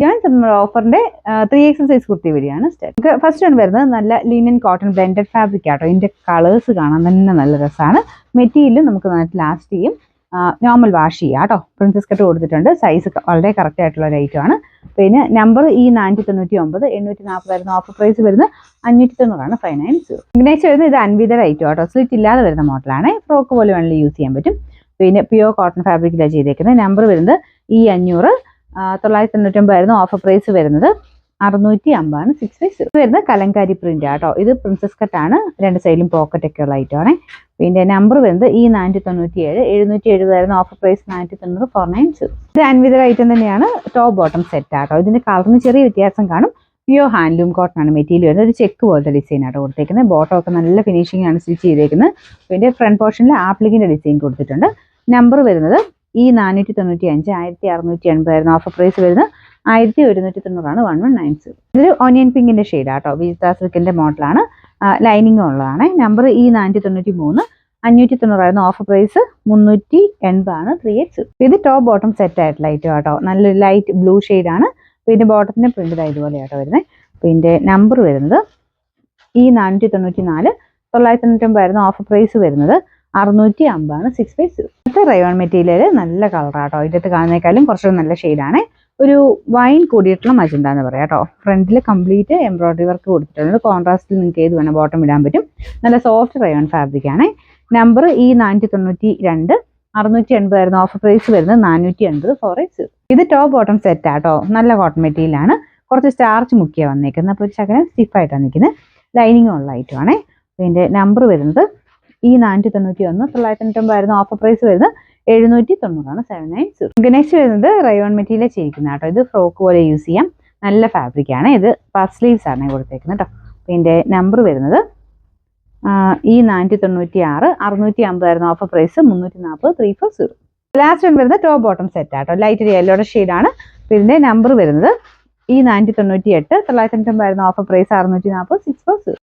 Joints നമ്മുടെ ഓഫറിന്റെ 3X size kurti വഴിയാണ് start. First one വരുന്നത് നല്ല ലിനൻ കോട്ടൺ ബ്ലെൻഡഡ് ഫാബ്രിക് ആട്ടോ. ഇതിന്റെ കളേഴ്സ് കാണാൻ തന്നെ നല്ല രസമാണ്. മെറ്റീരിയൽ നമുക്ക് നന്നായിട്ട് ലാസ്റ്റ് ചെയ്യും. നോർമൽ വാഷ് ചെയ്യാം കേട്ടോ. പ്രിൻസസ് കട്ട് കൊടുത്തിട്ടുണ്ട്. സൈസ് വളരെ കറക്റ്റ് ആയിട്ടുള്ള ഒരു ഐറ്റം ആണ്. പിന്നെ നമ്പർ ഈ 499, 840 വരുന്ന ഓഫർ പ്രൈസ് വരുന്നത് 590 590. നെക്സ്റ്റ് വരുന്നത് ഇത് അൻവിതയുടെ ഐറ്റം കേട്ടോ. സ്ലിറ്റ് ഇല്ലാതെ വരുന്ന മോഡലാണ്. ഫ്രോക്ക് പോലെ വേണമെങ്കിൽ യൂസ് ചെയ്യാൻ പറ്റും. പിന്നെ പ്യുവർ കോട്ടൺ ഫാബ്രിക്കിലാണ് ചെയ്തേക്കുന്നത്. നമ്പർ വരുന്നത് ഈ 500, 999 ആയിരുന്നു ഓഫർ പ്രൈസ് വരുന്നത്. 650 650 വരുന്നത് കലങ്കാരി പ്രിന്റ് ആട്ടോ. ഇത് പ്രിൻസസ് കട്ടാണ്. രണ്ട് സൈഡിലും പോക്കറ്റ് ഒക്കെ ഉള്ള ഐറ്റം ആണ്. പിന്നെ നമ്പർ വരുന്നത് ഈ 497, 770 ആയിരുന്നു ഓഫർ പ്രൈസ്. 490 490. ഇത് അൻവിതയുടെ ഐറ്റം തന്നെയാണ്. ടോപ്പ് ബോട്ടം സെറ്റ് ആട്ടോ. ഇതിന്റെ കളറിന് ചെറിയ വ്യത്യാസം കാണും. പ്യുവർ ഹാൻഡ്ലൂം കോട്ടൺ ആണ് മെറ്റീരിയൽ വരുന്നത്. ഒരു ചെക്ക് പോലത്തെ ഡിസൈൻ ആട്ടോ കൊടുത്തേക്കുന്നത്. ബോട്ടം ഒക്കെ നല്ല ഫിനിഷിംഗ് ആണ് സ്റ്റിച്ച് ചെയ്തേക്കുന്നത്. പിന്നെ ഫ്രണ്ട് പോർഷനിൽ ആപ്ലിക്കിന്റെ ഡിസൈൻ കൊടുത്തിട്ടുണ്ട്. നമ്പർ വരുന്നത് ഈ 495, 1680 ആയിരുന്നു ഓഫർ പ്രൈസ് വരുന്നത്. 1190 1190. ഇതൊരു ഓനിയൻ പിങ്കിന്റെ ഷെയ്ഡ് ആട്ടോ. വിജിത സിൽക്കിന്റെ മോഡലാണ്. ലൈനിങ് ഉള്ളതാണ്. നമ്പർ ഈ 493, 590 ആയിരുന്നു ഓഫർ പ്രൈസ്. 380 3X. ഇത് ടോപ്പ് ബോട്ടം സെറ്റ് ആയിട്ടുള്ള ഐറ്റം ആട്ടോ. നല്ലൊരു ലൈറ്റ് ബ്ലൂ ഷെയ്ഡാണ്. പിന്നെ ബോട്ടത്തിന്റെ പ്രിന്റ് ഇതുപോലെ ആട്ടോ വരുന്നത്. പിന്നെ നമ്പർ വരുന്നത് ഈ 494, 990 ആയിരുന്നു ഓഫർ പ്രൈസ് വരുന്നത്. 650 650. അടുത്ത റയോൺ മെറ്റീരിയൽ നല്ല കളറാട്ടോ. ഇതിനകത്ത് കാണുന്നേക്കാളും കുറച്ചുകൂടി നല്ല ഷെയ്ഡാണ്. ഒരു വൈൻ കൂടിയിട്ടുള്ള മജന്ത എന്ന് പറയാം കേട്ടോ. ഫ്രണ്ടിൽ കംപ്ലീറ്റ് എംബ്രോയിഡറി വർക്ക് കൊടുത്തിട്ടുണ്ട്. കോൺട്രാസ്റ്റിൽ നിങ്ങൾക്ക് ഏത് വേണം ബോട്ടം ഇടാൻ പറ്റും. നല്ല സോഫ്റ്റ് റയോൺ ഫാബ്രിക് ആണ്. നമ്പർ ഈ 492, 680 ആയിരുന്നു ഓഫർ പ്രൈസ് വരുന്നത്. 480 4X. ഇത് ടോപ്പ് ബോട്ടം സെറ്റ് ആട്ടോ. നല്ല കോട്ടൺ മെറ്റീരിയൽ ആണ്. കുറച്ച് സ്റ്റാർച്ച് മുക്കിയാണ് വന്നേക്കുന്നത്. അപ്പോൾ ശകലം സ്റ്റിഫായിട്ടാണ് നിൽക്കുന്നത്. ലൈനിങ് ഉള്ള ഐറ്റം ആണ്. പിന്നെ നമ്പർ വരുന്നത് ഈ 491, 990 ആയിരുന്നു ഓഫർ പ്രൈസ് വരുന്നത്. 790 790. നെക്സ്റ്റ് വരുന്നത് റയോൺ മെറ്റീരിയൽ ചെയ്യിക്കുന്ന കേട്ടോ. ഇത് ഫ്രോക്ക് പോലെ യൂസ് ചെയ്യാം. നല്ല ഫാബ്രിക് ആണ്. ഇത് പഫ് സ്ലീവ്സ് ആണ് കൊടുത്തേക്കുന്നത് കേട്ടോ. പിന്നെ നമ്പർ വരുന്നത് ഈ 496, 650 ആയിരുന്നു ഓഫർ പ്രൈസ്. 340 340. ലാസ്റ്റ് വരുന്നത് ടോപ്പ് ബോട്ടം സെറ്റ് ആട്ടോ. ലൈറ്റ് യെല്ലോയുടെ ഷെയ്ഡാണ്. പിന്നെ നമ്പർ വരുന്നത് ഈ 498, 990 ആയിരുന്നു ഓഫർ പ്രൈസ്. 640 640.